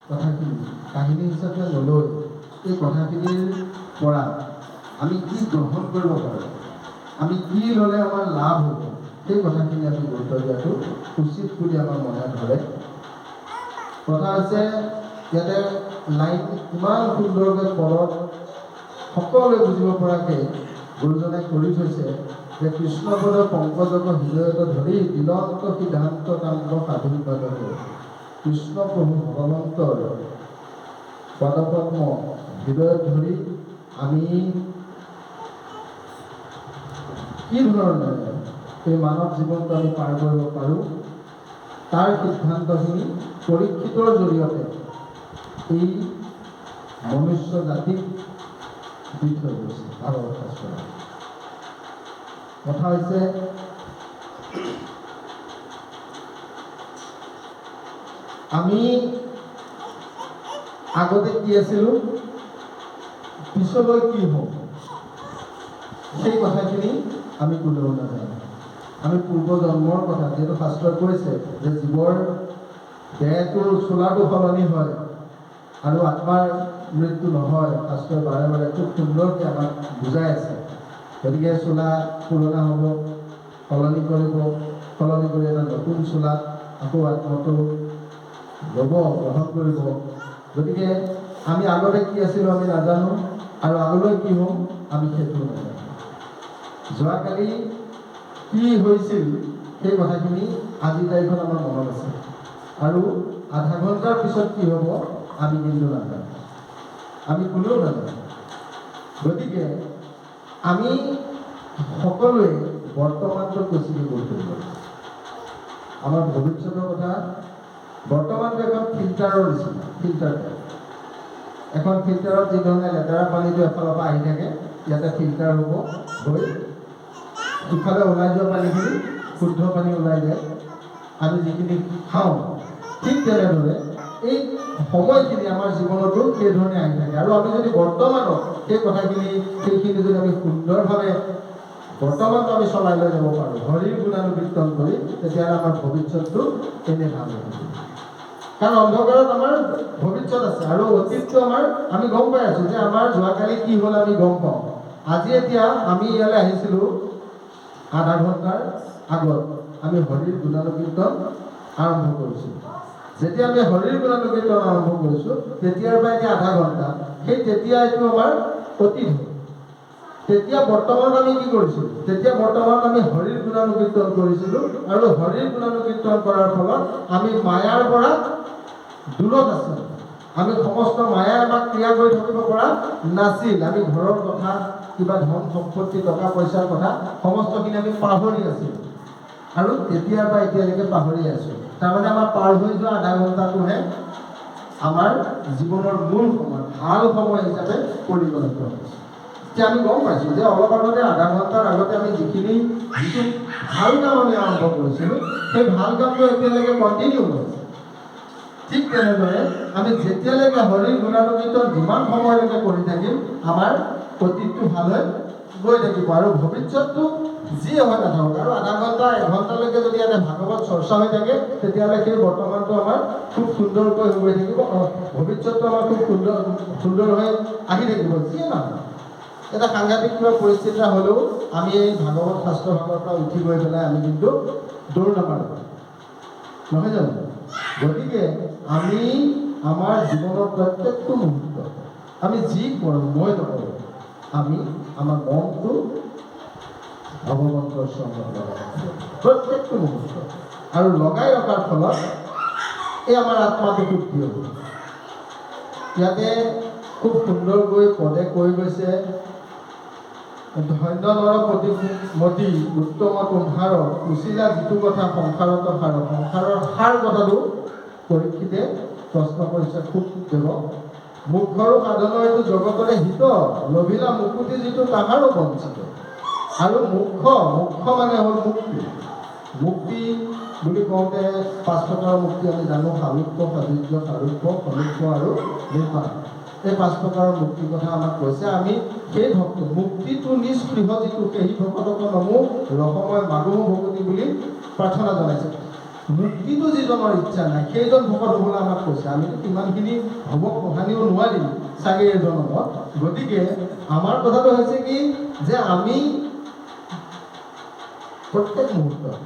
কথাখিনি কাহিনী হিচাপে নলৈ এই কথাখিনিৰ পৰা আমি কি গ্ৰহণ কৰিব পাৰোঁ, আমি কি ল'লে আমাৰ লাভ হ'ব, সেই কথাখিনি আমি গুৰুত্ব দিয়াটো উচিত বুলি আমাৰ মনে ধৰে। কথা হৈছে ইয়াতে লাইন ইমান সুন্দৰকৈ পদত সকলোৱে বুজিব পৰাকৈ গুৰুজনে কৰি থৈছে যে কৃষ্ণপদ পংকজক হৃদয়ত ধৰি দিলন্ত সিদ্ধান্ত কান্ত সাধু পদক কৃষ্ণ প্ৰভু ভগৱন্তৰ পদপদ্ম হৃদয়ত ধৰি আমি কি ধৰণে এই মানৱ জীৱনটো আমি পাৰ কৰিব পাৰোঁ তাৰ সিদ্ধান্তখিনি পৰীক্ষিতৰ জৰিয়তে এই মনুষ্য জাতিক দি থৈ গৈছে ভাগৱত শাস্ত্ৰত। কথা হৈছে আমি আগতে কি আছিলোঁ, পিছলৈ কি হ'ব, সেই কথাখিনি আমি কোনেও নাজানো। আমি পূৰ্বজন্মৰ কথা যিহেতু শাস্ত্ৰত কৈছে যে জীৱৰ দেহটোৰ চোলাটো সলনি হয় আৰু আত্মাৰ মৃত্যু নহয়, শাস্ত্ৰই বাৰে বাৰে খুব সুন্দৰকৈ আমাক বুজাই আছে। গতিকে চোলা পুৰণা হ'ব, সলনি কৰি এটা নতুন চোলাত আকৌ আত্মাটো ল'ব, গ্ৰহণ কৰিব। গতিকে আমি আগতে কি আছিলোঁ আমি নাজানো, আৰু আগলৈ কি হ'ম আমি সেইটো নাজানো। যোৱাকালি কি হৈছিল সেই কথাখিনি আজি তাৰিখত আমাৰ মনত আছে, আৰু আধা ঘণ্টাৰ পিছত কি হ'ব আমি কিন্তু নাজানো, আমি কোনেও নাজানো। গতিকে আমি সকলোৱে বৰ্তমানটো বেছিকৈ গুৰুত্ব দিব লাগে। আমাৰ ভৱিষ্যতৰ কথা, বৰ্তমানটো এখন ফিল্টাৰৰ নিচিনা, ফিল্টাৰ এখন ফিল্টাৰত যিধৰণে লেতেৰা পানীটো এফালৰ পৰা আহি থাকে, ইয়াতে ফিল্টাৰ হ'ব হৈ ইফালে ওলাই যোৱা পানীখিনি শুদ্ধ পানী ওলাই যায়। আমি যিখিনি খাওঁ ঠিক তেনেদৰে এই সময়খিনি আমাৰ জীৱনতো সেইধৰণে আহি থাকে, আৰু আমি যদি বৰ্তমানত সেই কথাখিনি সেইখিনি যদি আমি সুন্দৰভাৱে বৰ্তমানটো আমি চলাই লৈ যাব পাৰোঁ হৰিৰ গুণানুকীৰ্তন কৰি, তেতিয়াহ'লে আমাৰ ভৱিষ্যতটো এনে ভাল হ'ব। কাৰণ অন্ধকাৰত আমাৰ ভৱিষ্যত আছে, আৰু অতীতটো আমাৰ আমি গম পাই আছোঁ যে আমাৰ যোৱাকালি কি হ'ল আমি গম পাওঁ। আজি এতিয়া আমি ইয়ালৈ আহিছিলোঁ আধা ঘণ্টাৰ আগত আমি হৰিৰ গুণানুকীৰ্তন আৰম্ভ কৰিছিলোঁ। যেতিয়া আমি হৰিৰ গুণানুকীৰ্তন আৰম্ভ কৰিছোঁ তেতিয়াৰ পৰা এতিয়া আধা ঘণ্টা, সেই তেতিয়া এইটো আমাৰ অতীত হ'ল। তেতিয়া বৰ্তমানত আমি কি কৰিছিলোঁ, তেতিয়া বৰ্তমানত আমি হৰিৰ গুণানুকীৰ্তন কৰিছিলোঁ, আৰু হৰিৰ গুণানুকীৰ্তন কৰাৰ ফলত আমি মায়াৰ পৰা দূৰত আছিলোঁ। আমি সমস্ত মায়াই আমাক ক্ৰিয়া কৰি থাকিব পৰা নাছিল। আমি ঘৰৰ কথা, কিবা ধন সম্পত্তি, টকা পইচাৰ কথা সমস্তখিনি আমি পাহৰি আছিলোঁ, আৰু তেতিয়াৰ পৰা এতিয়ালৈকে পাহৰি আছোঁ। তাৰমানে আমাৰ পাৰ হৈ যোৱা আধা ঘণ্টাটোহে আমাৰ জীৱনৰ মূল সময়, ভাল সময় হিচাপে পৰিগণিত হৈছে। এতিয়া আমি গম পাইছোঁ যে অলপ আগতে আধা ঘণ্টাৰ আগতে আমি যিটো ভাল কাম আমি আৰম্ভ কৰিছিলোঁ, সেই ভাল কামটো এতিয়ালৈকে কণ্টিনিউ হৈছে। ঠিক তেনেদৰে আমি যেতিয়ালৈকে হৰিৰ গুণানুকীৰ্তন যিমান সময়লৈকে কৰি থাকিম, আমাৰ অতীতটো ভাল হৈ গৈ থাকিব, আৰু ভৱিষ্যতটো যিয়ে হৈ নাথাকক, আৰু আধা ঘণ্টা এঘণ্টালৈকে যদি ইয়াতে ভাগৱত চৰ্চা হৈ থাকে, তেতিয়াহ'লে সেই বৰ্তমানটো আমাৰ খুব সুন্দৰকৈ হৈ থাকিব, ভৱিষ্যতটো আমাৰ খুব সুন্দৰ হৈ আহি থাকিব। যিয়ে নহয় এটা সাংঘাতিক কিবা পৰিস্থিতি হ'লেও আমি এই ভাগৱত শাস্ত্ৰভাগৰ পৰা উঠি গৈ পেলাই আমি কিন্তু দৌৰ নামাৰোঁ, নহয় জানো? গতিকে আমি আমাৰ জীৱনৰ প্ৰত্যেকটো মুহূৰ্ত আমি যি কৰোঁ, মই নকৰোঁ, আমি আমাৰ মনটো ভগৱন্তৰ চৰণত লগাই প্ৰত্যেকটো মুহূৰ্ত, আৰু লগাই ৰখাৰ ফলত এই আমাৰ আত্মাটো তৃপ্তি হ'ব। ইয়াতে খুব সুন্দৰকৈ পদে কৈ গৈছে, ধন্য নৰ প্ৰতিমতি উত্তম কুম্ভাৰ কুচিলা যিটো কথা সংসাৰত সাৰ, সংসাৰৰ সাৰ কথাটো পৰীক্ষিতে প্ৰশ্ন কৰিছে খুব দেৱ। মুখৰো সাধন এইটো জগতৰে হিত, লভিলা মুকুতি যিটো তাহাৰো বঞ্চিত। আৰু মুখ্য মানে হ'ল মুক্তি। মুক্তি বুলি কওঁতে 5 প্ৰকাৰৰ মুক্তি আমি জানো, সাৰূপ্য, সাযুজ্য, সাৰূপ্য, সনুপ্য আৰু নিৰ্বাণ। এই 5 প্ৰকাৰৰ মুক্তিৰ কথা আমাক কৈছে। আমি সেই ভক্ত মুক্তিটো নিস্পৃহ যিটো, সেই ভকতক নমো ৰসময় মাগো ভকতি বুলি প্ৰাৰ্থনা জনাইছে। মুক্তিটো যিজনৰ ইচ্ছা নাই সেইজন ভকত হ'বলৈ আমাক কৈছে। আমিতো কিমানখিনি হ'ব পঢ়ানিব নোৱাৰিম চাগে এই জনমত। গতিকে আমাৰ কথাটো হৈছে কি যে আমি প্ৰত্যেক মুহূৰ্তত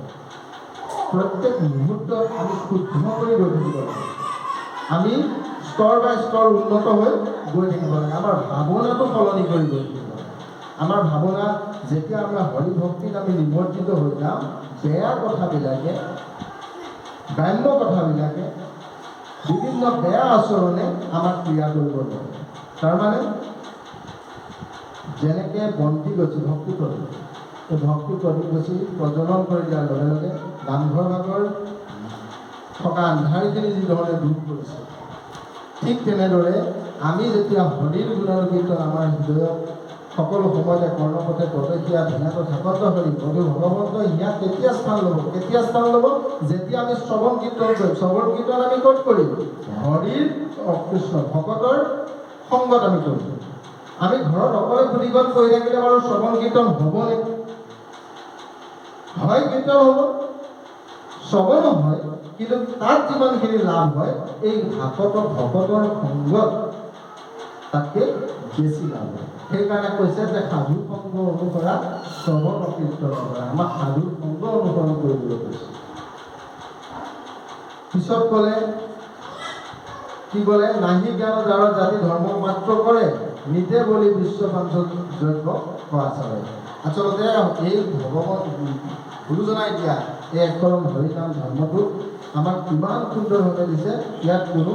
আমি শুদ্ধ কৰি গৈ থাকিব লাগে। আমি স্তৰ বাই স্তৰ উন্নত হৈ গৈ থাকিব লাগে। আমাৰ ভাৱনাটো সলনি কৰি গৈ থাকিব লাগে। আমাৰ ভাৱনা যেতিয়া আমাৰ হৰি ভক্তিত আমি নিমজ্জিত হৈ যাওঁ, বেয়া কথাবিলাকে, গ্ৰাম্য কথাবিলাকে, বিভিন্ন বেয়া আচৰণে আমাক ক্ৰিয়া কৰিব লাগে। তাৰমানে যেনেকৈ বন্তি গছি ভক্তি প্ৰতীক, এই ভক্তি প্ৰতীক গছি প্ৰজ্বলন কৰি দিয়াৰ লগে লগে নামঘৰ ভাগৰ থকা আন্ধাৰখিনি যিধৰণে দূৰ কৰিছে, ঠিক তেনেদৰে আমি যেতিয়া হৰিৰ গুণৰ কীৰ্তন আমাৰ হৃদয়ত সকলো সময়তে কৰ্ণপথে প্ৰত্যক্ষীয়া ধুনীয়াকৈ থাকত হৰি প্ৰভু ভগৱন্ত ইয়াত কেতিয়া স্থান ল'ব? যেতিয়া আমি শ্ৰৱণ কীৰ্তন কৰিম। শ্ৰৱণ কীৰ্তন আমি ক'ত কৰিম? হৰিৰ কৃষ্ণ ভকতৰ সংগত আমি কৰিম। আমি ঘৰত অকলে পুথিখন কৰি থাকিলে বাৰু শ্ৰৱণ কীৰ্তন হ'বনে? হয়, কীৰ্তন হ'ব, শ্ৰৱণো হয়, কিন্তু তাত যিমানখিনি লাভ হয় এই ভকতৰ সংগত তাতকৈ বেছি লাভ হয়। সেইকাৰণে কৈছে যে সাধু সংগ অনুসৰা শ্ৰৱণ কীৰ্তন কৰা। আমাক সাধু সংগ অনুসৰণ কৰিবলৈ কৈছে। পিছত ক'লে কি ক'লে? নাহি জ্ঞান যাৰ জাতি ধৰ্ম মাত্ৰ কৰে, নিজে বলি বিশ্ববাঞ্চক যজ্ঞ কৰাচাৰে। আচলতে এই ভগৱান গুৰুজনাই দিয়া এই একৰম হৰিনাম ধৰ্মটো আমাক ইমান সুন্দৰভাৱে দিছে। ইয়াত কোনো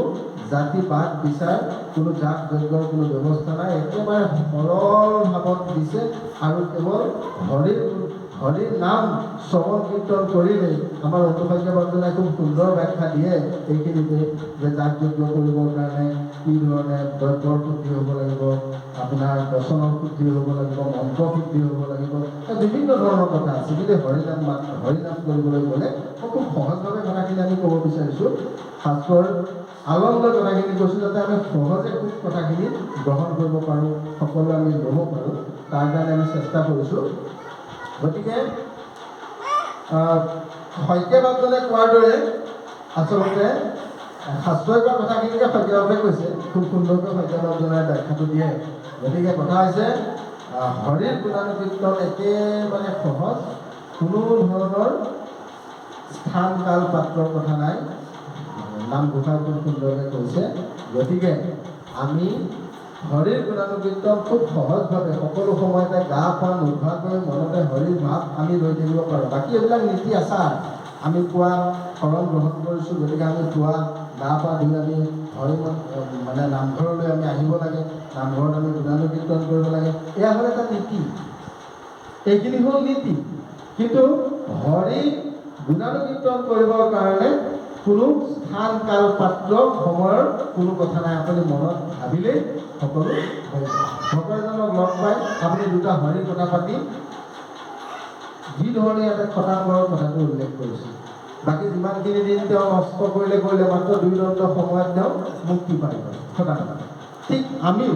জাতি বাদ বিচাৰ, কোনো জাক যজ্ঞৰ কোনো ব্যৱস্থা নাই। একেবাৰে সৰল ভাৱত দিছে আৰু কেৱল হৰিৰ নাম শ্ৰৱণ কীৰ্তন কৰিলেই আমাৰ অনুভাগ্য বন্দনাই খুব সুন্দৰ ব্যাখ্যা দিয়ে এইখিনিতে, যে জাক যজ্ঞ কৰিবৰ কাৰণে কি ধৰণে দ্ৰব্যৰ শুদ্ধি হ'ব লাগিব, আপোনাৰ বচনৰ শুদ্ধি হ'ব লাগিব, মন্ত্ৰ শুদ্ধি হ'ব লাগিব, বিভিন্ন ধৰণৰ কথা আছে। কিন্তু হৰিনাম কৰিবলৈ গ'লে মই খুব সহজভাৱে কথাখিনি আমি ক'ব বিচাৰিছোঁ। শাস্ত্ৰৰ আলন্দ কথাখিনি কৈছোঁ যাতে আমি সহজে খুব কথাখিনি গ্ৰহণ কৰিব পাৰোঁ, সকলোৱে আমি ল'ব পাৰোঁ, তাৰ কাৰণে আমি চেষ্টা কৰিছোঁ। গতিকে শইকীয়াবাবজনে কোৱাৰ দৰে আচলতে শাস্ত্ৰই কোৱা কথাখিনিকে শইকীয়াবাবে কৈছে, খুব সুন্দৰকৈ শইকীয়াবাবজনে ব্যাখ্যাটো দিয়ে। গতিকে কথা হৈছে হৰিৰ গুণানুকীৰ্তন একেবাৰে সহজ, কোনো ধৰণৰ স্থান কাল পাত্ৰৰ কথা নাই। নামঘোষাই খুব সুন্দৰকৈ কৈছে। গতিকে আমি হৰিৰ গুণানুকীৰ্তন খুব সহজভাৱে সকলো সময়তে গা পা নোধোৱাকৈ মনতে হৰিৰ ভাৱ আমি লৈ থাকিব পাৰোঁ। বাকী এইবিলাক নীতি আচাৰ আমি পুৱা শৰণ গ্ৰহণ কৰিছোঁ। গতিকে আমি পুৱা গা পা ধুই আমি হৰি নামঘৰলৈ আমি আহিব লাগে, নামঘৰত আমি গুণানুকীৰ্তন কৰিব লাগে। এয়া হ'ল এটা নীতি, এইখিনি হ'ল নীতি। কিন্তু হৰি গুণানুকীৰ্তন কৰিবৰ কাৰণে কোনো স্থান কাল পাত্ৰ সময়ৰ কোনো কথা নাই। আপুনি মনত ভাবিলেই সকলো হৈ যায়। ভকত এজনক লগ পাই আপুনি দুটা হৰিৰ কথা পাতি যি ধৰণে ইয়াতে খটাঙৰ কথাটো উল্লেখ কৰিছে, বাকী যিমানখিনি দিন তেওঁ নষ্ট কৰিলে মাত্ৰ 2 দণ্ড সময়ত তেওঁ মুক্তি পাই গ'ল খটাং। ঠিক আমিও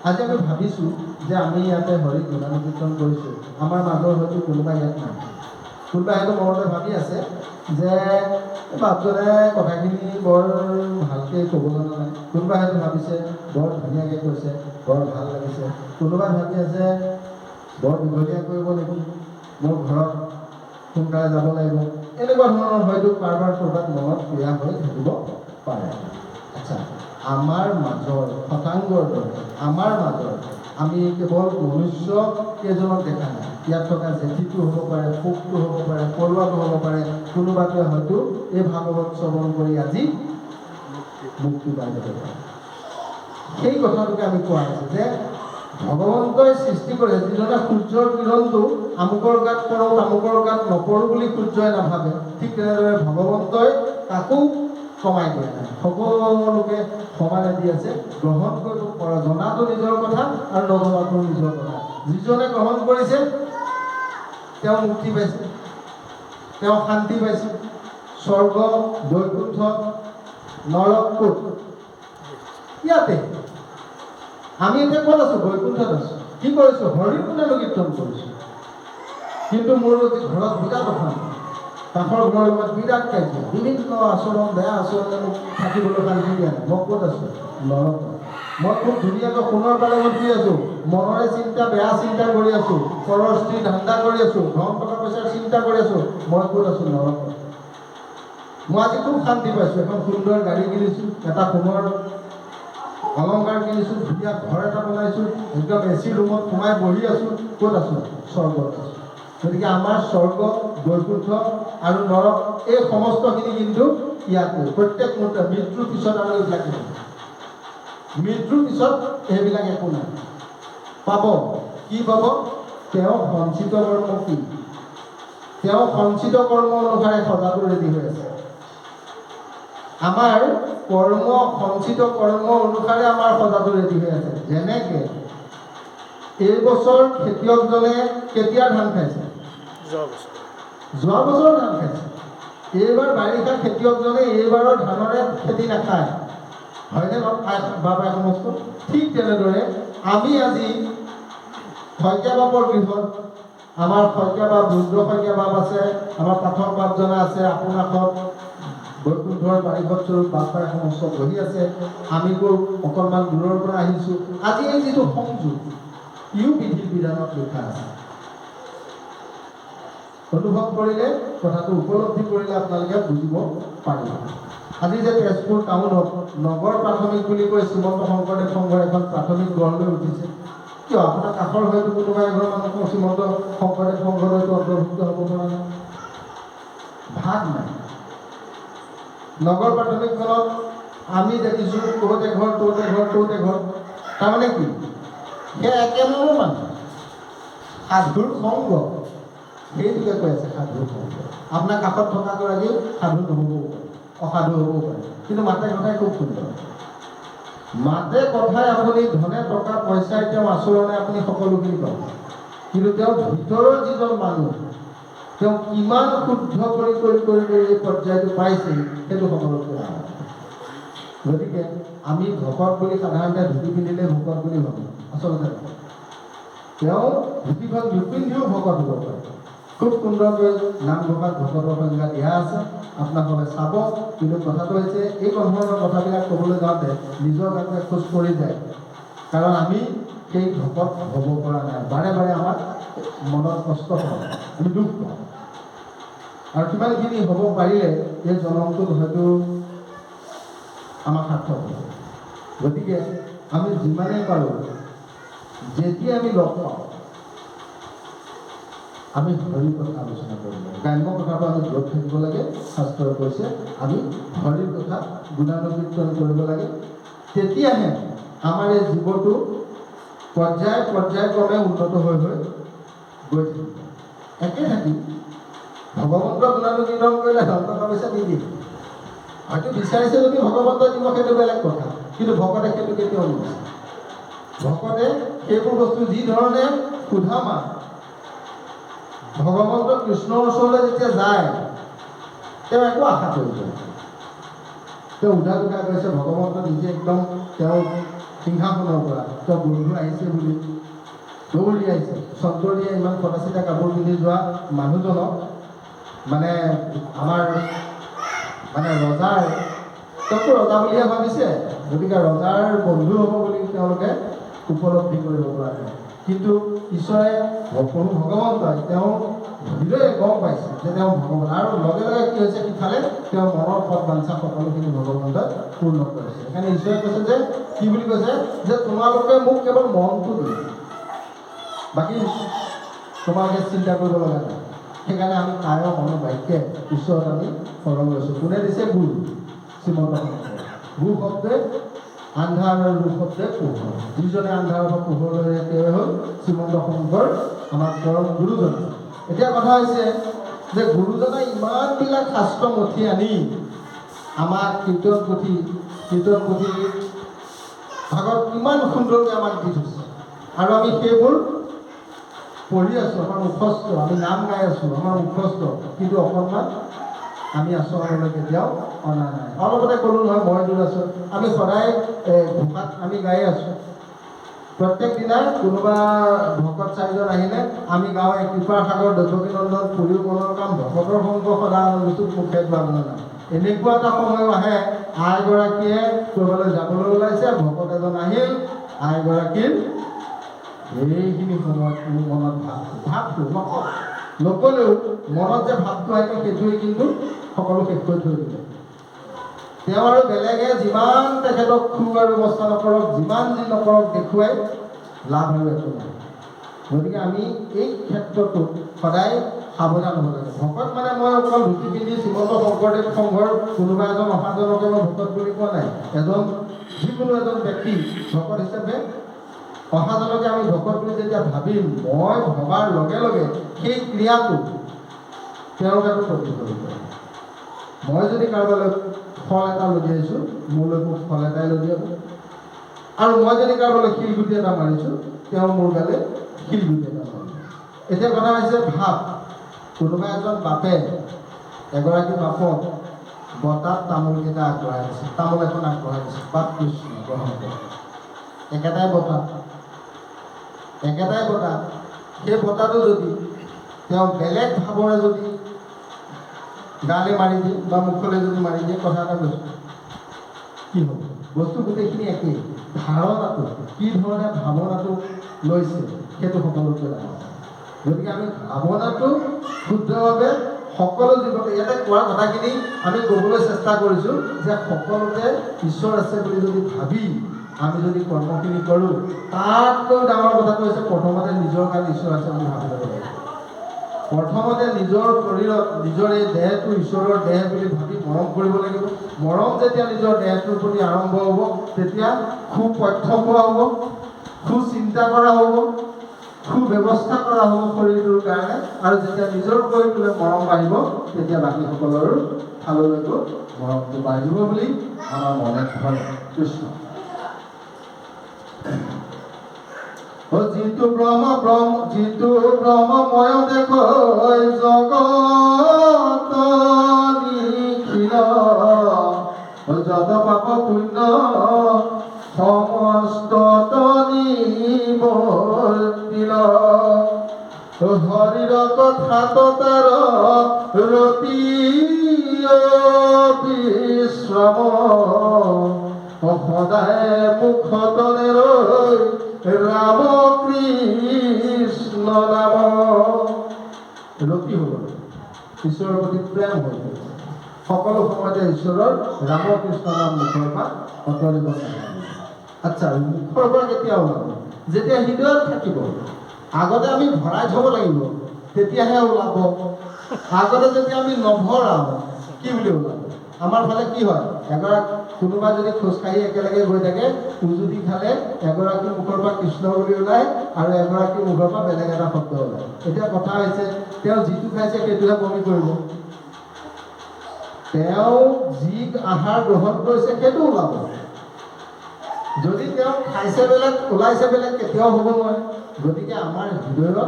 আজি আমি ভাবিছোঁ যে আমি ইয়াতে হৰিক গুণানুকীৰ্তন কৰিছোঁ, আমাৰ মাজৰ হয়তো কোনোবা ইয়াত নাই, কোনোবা হয়তো মনতে ভাবি আছে যে বাপজনে কথাখিনি বৰ ভালকৈ ক'ব জনা নাই, কোনোবা হয়তো ভাবিছে বৰ ধুনীয়াকৈ কৈছে, বৰ ভাল লাগিছে, কোনোবাই ভাবি আছে বৰ দীঘলীয়া কৰিব নেকি, মোৰ ঘৰত সোনকালে যাব লাগিব, এনেকুৱা ধৰণৰ হয়তো কাৰোবাৰ ক'ৰবাত মনত ক্ৰিয়া হৈ থাকিব পাৰে। আচ্ছা, আমাৰ মাজৰ শতাংগৰ দৰে আমাৰ মাজৰ আমি কেৱল মনুষ্য কেইজনক দেখা নাই, ইয়াত থকা জেঠীটো হ'ব পাৰে, পোকটো হ'ব পাৰে, পৰুৱাটো হ'ব পাৰে, কোনোবাটোৱে হয়তো এই ভাগৱত শ্ৰৱণ কৰি আজি মুক্তি পাই যাব পাৰে। সেই কথাটোকে আমি কোৱা হৈছে যে ভগৱন্তই সৃষ্টি কৰে, যিজনে সূৰ্যৰ কিৰণটো আমুকৰ গাত পৰোঁ তামুকৰ গাত নপৰোঁ বুলি সূৰ্যই নাভাবে, ঠিক তেনেদৰে ভগৱন্তই কাকো কমাই দিয়া নাই, সকলোকে সমানে দি আছে। গ্ৰহণ কৰিব পৰা জনাটো নিজৰ কথা আৰু নজনাটো নিজৰ কথা। যিজনে গ্ৰহণ কৰিছে তেওঁ মুক্তি পাইছে, তেওঁ শান্তি পাইছে। স্বৰ্গ বৈকুণ্ঠ নৰক ক'ত? ইয়াতে। আমি এতিয়া ক'ত আছোঁ? বৈকুণ্ঠত আছোঁ। কি কৰিছোঁ? হৰিৰ গুণানুকীৰ্তন কৰিছোঁ। কিন্তু মোৰ ঘৰত বিৰাট অশান্তি, কাষৰ ঘৰৰ লগত বিৰাট কাজিয়া, বিভিন্ন আচৰণ বেয়া আচৰণে মোক থাকিবলৈ শান্তি দিয়া নাই। মই ক'ত আছোঁ? নৰকত। মই খুব ধুনীয়াকৈ সোণৰ পালে বহি আছোঁ, মনৰে চিন্তা বেয়া চিন্তা কৰি আছোঁ, পৰৰ স্ত্ৰী ধান্দা কৰি আছোঁ, ধন টকা পইচাৰ চিন্তা কৰি আছোঁ। মই ক'ত আছোঁ? নৰকত। মই আজি খুব শান্তি পাইছোঁ। এখন সুন্দৰ গাড়ী কিনিছোঁ, এটা সোণৰ অলংকাৰ কিনিছোঁ, ধুনীয়া ঘৰ এটা বনাইছোঁ, একদম AC ৰুমত সোমাই বহি আছোঁ। ক'ত আছোঁ? স্বৰ্গত আছোঁ। গতিকে আমাৰ স্বৰ্গ, বৈকুণ্ঠ আৰু নৰক এই সমস্তখিনি কিন্তু ইয়াতে প্ৰত্যেক মুহূৰ্তে মৃত্যুৰ পিছত আৰু এইবিলাক নহয়। মৃত্যুৰ পিছত এইবিলাক একো নাই। পাব কি পাব? তেওঁ সঞ্চিত কৰ্ম কি? তেওঁ সঞ্চিত কৰ্ম অনুসাৰে সজাটো ৰেডি হৈ আছে। আমাৰ কৰ্ম সঞ্চিত কৰ্ম অনুসাৰে আমাৰ সজাটো ৰেডি হৈ আছে। যেনেকে এইবছৰ খেতিয়কজনে কেতিয়া ধান খাইছে? যোৱা বছৰ ধান খাইছে। এইবাৰ বাৰিষা খেতিয়কজনে এইবাৰৰ ধানৰে খেতি নাখায়, হয়নে বাবা সমস্ত? ঠিক তেনেদৰে আমি আজি শইকীয়া বাপৰ গৃহত, আমাৰ শইকীয়া বাপ, ৰুদ্ৰ শইকীয়া বাপ আছে, আমাৰ পাঠক বাপজনা আছে, আপোনাসত বৈকুণ্ঠৰ পাৰিষদ স্বৰূপ বাপাই সমস্ত বহি আছে। আমি অকণমান দূৰৰ পৰা আহিছোঁ। আজি এই যিটো সংযোগ, ইও বিধি বিধানত লিখা আছে। অনুভৱ কৰিলে, কথাটো উপলব্ধি কৰিলে আপোনালোকে বুজিব পাৰিব। আজি যে তেজপুৰ টাউনত নগৰ প্ৰাথমিক বুলি কৈ শ্ৰীমন্ত শংকৰদেৱ সংঘৰ এখন প্ৰাথমিক গঢ় লৈ উঠিছে। কিয়? আপোনাৰ কাষৰ হয়তো কোনোবা এঘৰ মানুহ শ্ৰীমন্ত শংকৰদেৱ সংঘৰ হয়তো অন্তৰ্ভুক্ত হ'ব পৰা নাই, ভাগ নাই। নগৰ প্ৰাথমিকখনত আমি দেখিছোঁ ত'ত এঘৰ, ত'ত এঘৰ, ত'ত এঘৰ। তাৰমানে কি? সেই একেমূৰ মানুহ, সাধুৰ সংগ, সেইটোকে কৈ আছে সাধুৰ সংগ। আপোনাৰ কাষত থকাগৰাকী সাধু নহ'বও পাৰে, অসাধু হ'বও পাৰে, কিন্তু মাতে কথাই খুব সুন্দৰ। মাতে কথাই আপুনি ধনে টকা পইচাই তেওঁ আচৰণে আপুনি সকলোখিনি পাব, কিন্তু তেওঁ ভিতৰৰ যিজন মানুহ, তেওঁ কিমান শুদ্ধ কৰি এই পৰ্যায়টো পাইছে, সেইটো সকলোতকৈ ডাঙৰ। গতিকে আমি ভকত বুলি সাধাৰণতে ধুতি পিন্ধিলে ভকত বুলি ভাবোঁ, আচলতে তেওঁ ধুতিখন নিপিন্ধিও ভকত হ'ব পাৰে। খুব সুন্দৰকৈ নামঘোষাত ভকতৰ সংজ্ঞা দিয়া আছে, আপোনালোকে চাব। কিন্তু কথাটো হৈছে এই ধৰণৰ কথাবিলাক ক'বলৈ যাওঁতে নিজৰ গাতে খোজ পৰি যায়, কাৰণ আমি সেই ভকত হ'ব পৰা নাই। বাৰে বাৰে আমাক মনত কষ্ট পাওঁ, আমি দুখ পাওঁ। আৰু কিমানখিনি হ'ব পাৰিলে এই জনমটোত হয়তো আমাৰ সাৰ্থক হ'ব। গতিকে আমি যিমানেই পাৰোঁ, যেতিয়া আমি লগ পাওঁ, আমি হৰিৰ কথা আলোচনা কৰিব লাগে। গ্ৰাম্য কথাৰ পৰা আমি দূৰত থাকিব লাগে। শাস্ত্ৰই কৈছে আমি হৰিৰ কথা গুণানুকীৰ্তন কৰিব লাগে। তেতিয়াহে আমাৰ এই জীৱটো পৰ্যায়ক্ৰমে উন্নত হৈ গৈ থাকিব। একে থাকি ভগৱন্তৰ গুণানুকীৰ্তন কৰিলে ধন টকা পইচা নিদিয়ে। হয়তো বিচাৰিছে যদি ভগৱন্ত দিব, সেইটো বেলেগ কথা, কিন্তু ভকতে সেইটো কেতিয়াও নিবিচাৰে। ভকতে সেইবোৰ বস্তু যি ধৰণে সুধামা ভগৱন্ত কৃষ্ণৰ ওচৰলৈ যেতিয়া যায়, তেওঁ একো আশা কৰিব নাই। তেওঁ উদা কৈছে, ভগৱন্ত নিজে একদম তেওঁ সিংহাসনৰ পৰা তেওঁ বন্ধু আহিছে বুলি দৌৰি আহিছে। চন্দ্ৰদিয়ে ইমান ফটা চিটা কাপোৰ পিন্ধি যোৱা মানুহজনক মানে আমাৰ ৰজাৰ, তেওঁতো ৰজা বুলিহে ভাবিছে, গতিকে ৰজাৰ বন্ধু হ'ব বুলি তেওঁলোকে উপলব্ধি কৰিব পৰা নাই। কিন্তু ঈশ্বৰে ভগৱন্তই তেওঁ হৃদয়ে গম পাইছে যে তেওঁ ভগৱান, আৰু লগে লগে কি হৈছে, সিফালে তেওঁৰ মনৰ পথ বাঞ্ছা সকলোখিনি ভগৱন্তই পূৰ্ণ কৰিছে। সেইকাৰণে ঈশ্বৰে কৈছে যে কি বুলি কৈছে, যে তোমালোকে মোক কেৱল মনটো দিয়ে, বাকী তোমালোকে চিন্তা কৰিব লগা নাই। সেইকাৰণে আমি কায় মনৰ বাক্যে ঈশ্বৰত আমি শৰণ লৈছোঁ। কোনে দিছে? গুৰু শ্ৰীমন্ত শংকৰ। গুৰু শব্দে আন্ধাৰ আৰু ৰূপ শব্দে পোহৰ। যিজনে আন্ধাৰৰ পৰা পোহৰলৈ তেওঁৱে হ'ল শ্ৰীমন্ত শংকৰ, আমাৰ পৰম গুৰুজন। এতিয়া কথা হৈছে যে গুৰুজনে ইমানবিলাক শাস্ত্ৰ মঠি আনি আমাক কীৰ্তন পুথি ভাগত কিমান সুন্দৰকৈ আমাক দি থৈছে, আৰু আমি সেইবোৰ পঢ়ি আছোঁ, আমাৰ মুখস্থ, আমি নাম গাই আছোঁ, আমাৰ মুখস্থ, কিন্তু অকণমান আমি আচৰণলৈ কেতিয়াও অনা নাই। অলপতে ক'লোঁ নহয়, মই দূৰ আছোঁ, আমি সদায় ঘোষাত আমি গাই আছোঁ, প্ৰত্যেক দিনাই কোনোবা ভকত চাৰিজন আহিলে আমি গাঁৱৰ কৃপাৰ সাগৰ দৈৱকীনন্দন পুৰীৰ মনৰ কাম ভকতৰ সংগ সদা আনন্দটোক মুখে যোৱাবলৈ নাই। এনেকুৱা এটা সময় আহে আইগৰাকীয়ে ক'ৰবালৈ যাবলৈ ওলাইছে, ভকত এজন আহিল, আইগৰাকীৰ এইখিনি সময়ত মোৰ মনত ভাৱটো নক'লেও মনত যে ভাৱটো আহিব সেইটোৱে কিন্তু সকলো শেষ কৰি থৈ দিলে। তেওঁ আৰু বেলেগে যিমান তেখেতক খোৱাৰ ব্যৱস্থা নকৰক, যিমান যি নকৰক দেখুৱাই লাভ আৰু একো নাই। গতিকে আমি এই ক্ষেত্ৰতো সদায় সাৱধান হ'ব লাগে। ভকত মানে মই অকল ধুতি পিন্ধি শ্ৰীমন্ত শংকৰদেৱ সংঘৰ কোনোবা এজন অহাজনকে মই ভকত বুলি কোৱা নাই। যিকোনো এজন ব্যক্তি ভকত হিচাপে অহাজনকে আমি ভকত বুলি যেতিয়া ভাবিম, মই ভবাৰ লগে লগে সেই ক্ৰিয়াটো তেওঁৰ গাতো প্ৰতিফলিত কৰে। মই যদি কাৰোবালৈ ফল এটা লদিয়াইছোঁ, মোলৈ মোক ফল এটাই লদিয়াব। আৰু মই যদি কাৰোবালৈ শিলগুটি এটা মাৰিছোঁ, তেওঁ মোৰ গালে শিলগুটি এটা মাৰিব। এতিয়া কথা হৈছে ভাৱ, কোনোবা এজন বাপে এগৰাকী বাপক বটাত তামোলকেইটা আগবঢ়াই দিছে, তামোল এখন আগবঢ়াই দিছে, বাপ কৃষ্ণ গ্ৰহণ কৰে। একেটাই বটা। সেই বটাটো যদি তেওঁ বেলেগ ভাৱৰে যদি গালে মাৰি দিয়ে বা মুখলৈ যদি মাৰি দিয়ে, কথা এটা কৈছোঁ, কি হ'ব? বস্তু গোটেইখিনি একেই। ধাৰণাটো কি ধৰণে ভাৱনাটো লৈছে সেইটো সকলোতকৈ ডাঙৰ। গতিকে আমি ভাৱনাটো শুদ্ধভাৱে সকলো জীৱনতে ইয়াতে কোৱা কথাখিনি আমি ক'বলৈ চেষ্টা কৰিছোঁ যে সকলোতে ঈশ্বৰ আছে বুলি যদি ভাবি আমি যদি কৰ্মখিনি কৰোঁ, তাতকৈ ডাঙৰ কথাটো হৈছে প্ৰথমতে নিজৰ কাৰণে ঈশ্বৰ আছে বুলি ভাবি ল'ব লাগিব। প্ৰথমতে নিজৰ শৰীৰত নিজৰ এই দেহটো ঈশ্বৰৰ দেহ বুলি ভাবি মৰম কৰিব লাগিব। মৰম যেতিয়া নিজৰ দেহটোৰ প্ৰতি আৰম্ভ হ'ব, তেতিয়া সুপথ্য খোৱা হ'ব, সুচিন্তা কৰা হ'ব, সুব্যৱস্থা কৰা হ'ব শৰীৰটোৰ কাৰণে। আৰু যেতিয়া নিজৰ শৰীৰটোলৈ মৰম বাঢ়িব, তেতিয়া বাকীসকলৰ ফাললৈকো মৰমটো বাঢ়িব বুলি আমাৰ মনে ধৰে। কৃষ্ণ যিটো ব্ৰহ্মময় দেখ জগত নিখিল, যত পাপ পুণ্য সমস্ত নিবৰ্তিল, হৰিৰ কথাত তাৰ ৰতি বিশ্ৰাম, সদায় মুখতনে ৰৈ ৰাম কৃষ্ণ নাম। ৰতি হ'ব, ঈশ্বৰৰ প্ৰতি প্ৰেম হৈ যাব। সকলো সময়তে ঈশ্বৰৰ ৰাম কৃষ্ণ নাম মুখৰ পৰা আঁতৰিব নালাগে। আচ্ছা, মুখৰ পৰা কেতিয়া ওলাব? যেতিয়া হৃদয়ত থাকিব। আগতে আমি ভৰাই থ'ব লাগিব, তেতিয়াহে ওলাব। আগতে যেতিয়া আমি নভৰাওঁ, কি বুলি ওলাব? আমাৰ ফালে কি হয়, কোনোবা যদি খোজকাঢ়ি একেলগে গৈ থাকে, উজুতি খালে এগৰাকী মুখৰ পৰা কৃষ্ণ বুলি ওলায় আৰু এগৰাকী মুখৰ পৰা বেলেগ এটা শব্দ ওলায়। এতিয়া কথা হৈছে, তেওঁ যিটো খাইছে সেইটোহে বমি কৰিব। তেওঁ যি আহাৰ গ্ৰহণ কৰিছে সেইটো ওলাব। যদি তেওঁ খাইছে বেলেগ ওলাইছে বেলেগ, কেতিয়াও হ'ব নোৱাৰে। গতিকে আমাৰ হৃদয়ত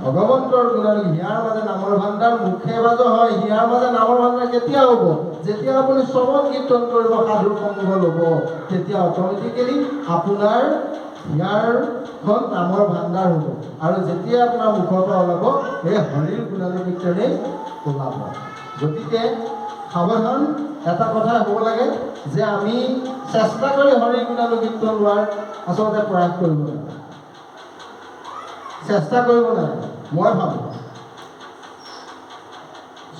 ভগৱন্তৰ গুণানুগ, হিয়াৰ মাজে নামৰ ভাণ্ডাৰ, মুখে বাজো হয় হিয়াৰ মাজে নামৰ ভাণ্ডাৰ কেতিয়া হ'ব? যেতিয়া আপুনি শ্ৰৱণ কীৰ্তন কৰিব, সাধুৰ সংগ ল'ব, তেতিয়া অট'মেটিকেলি আপোনাৰ হিয়াৰখন নামৰ ভাণ্ডাৰ হ'ব। আৰু যেতিয়া আপোনাৰ মুখৰ পৰা ওলাব, এই হৰিৰ গুণানুগ কীৰ্তনেই ওলাব। গতিকে সাৱধান এটা কথা হ'ব লাগে যে আমি চেষ্টা কৰি হৰিৰ গুণানুগ কীৰ্তন লোৱাৰ আচলতে প্ৰয়াস কৰিব লাগে, চেষ্টা কৰিব লাগে। মই ভাবোঁ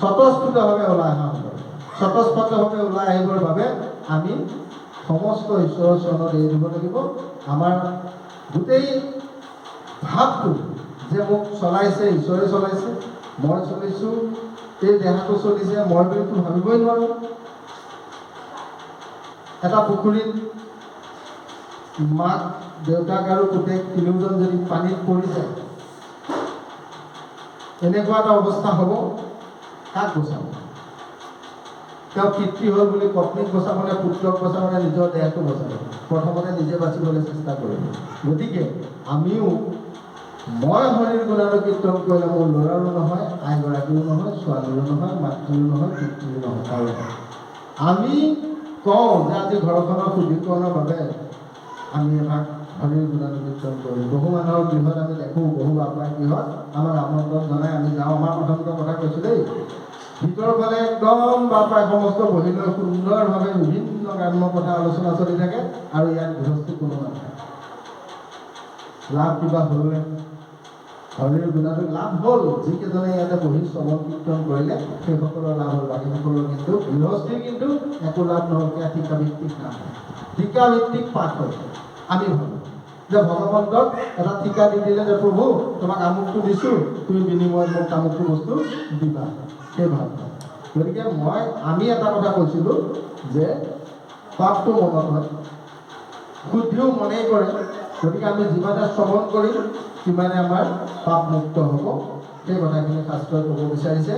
স্বতঃস্ফূৰ্তভাৱে ওলাই অহা হ'ব। স্বতঃস্ফূৰ্তভাৱে ওলাই আহিবৰ বাবে আমি সমস্ত ঈশ্বৰৰ চৰণত এৰি দিব লাগিব। আমাৰ গোটেই ভাৱটো যে মোক চলাইছে ঈশ্বৰে চলাইছে, মই চলিছোঁ, এই দেহাটো চলিছে, মই বুলিতো ভাবিবই নোৱাৰোঁ। এটা পুখুৰীত মাক, দেউতাক আৰু পুতেক তিনিওজন যদি পানীত পৰি যায়, এনেকুৱা এটা অৱস্থা হ'ব, কাক বচাব? তেওঁ পিতৃ হ'ল বুলি পত্নীক বচাব নে পুত্ৰক বচাব নে নিজৰ দেহটো বচাব? প্ৰথমতে নিজে বাচিবলৈ চেষ্টা কৰিব। গতিকে আমিও, মই হৰিৰ গুণানুগ কীৰ্তন কৰিলে মোৰ ল'ৰাৰো নহয়, আইগৰাকীৰো নহয়, ছোৱালীৰো নহয়, মাতৃৰো নহয়, পিতৃৰো নহয়, কাৰো নহয়। আমি কওঁ যে আজি ঘৰখনৰ শুদ্ধিকৰণৰ বাবে আমি এভাগ হৰিৰ গুণানুকীৰ্তন কৰোঁ। বহু মানুহৰ গৃহত আমি দেখোঁ, বহু বাপাৰ গৃহত আমাক আমন্ত্ৰণ জনাই আমি যাওঁ। আমাৰ প্ৰথমতে কথা কৈছোঁ দেই, ভিতৰৰ ফালে একদম বাপাই সমস্ত বহি লৈ সুন্দৰভাৱে বিভিন্ন গ্ৰাম্য কথা আলোচনা চলি থাকে আৰু ইয়াত গৃহস্থী কোনো নাথাকে। লাভ কিবা হ'লনে? হৰিৰ গুণাটো লাভ হ'ল। যিকেইজনে ইয়াতে বহি শ্ৰৱণ কীৰ্তন কৰিলে সেইসকলৰ লাভ হ'ল, বাকীসকলৰ কিন্তু গৃহস্থীৰ কিন্তু একো লাভ নহ'ল। সেয়া ঠিকাভিত্তিক নাম, ঠিকাভিত্তিক পাঠ হয়। আমি ভাবোঁ যে ভগৱন্তক এটা ঠিকা দি দিলে যে প্ৰভু তোমাক আমুকটো দিছোঁ, তুমি বিনিময়ত মোক তামুকটো বস্তু দিবা, সেই ভাৱ। গতিকে আমি এটা কথা কৈছিলোঁ যে পাপটো মনত হয়, শুদ্ধিও মনেই কৰে। গতিকে আমি যিমানে শ্ৰৱণ কৰিম সিমানে আমাৰ পাপ মুক্ত হ'ব। সেই কথাখিনি শাস্ত্ৰই ক'ব বিচাৰিছে।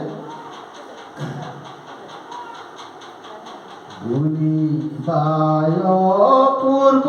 পূৰ্ব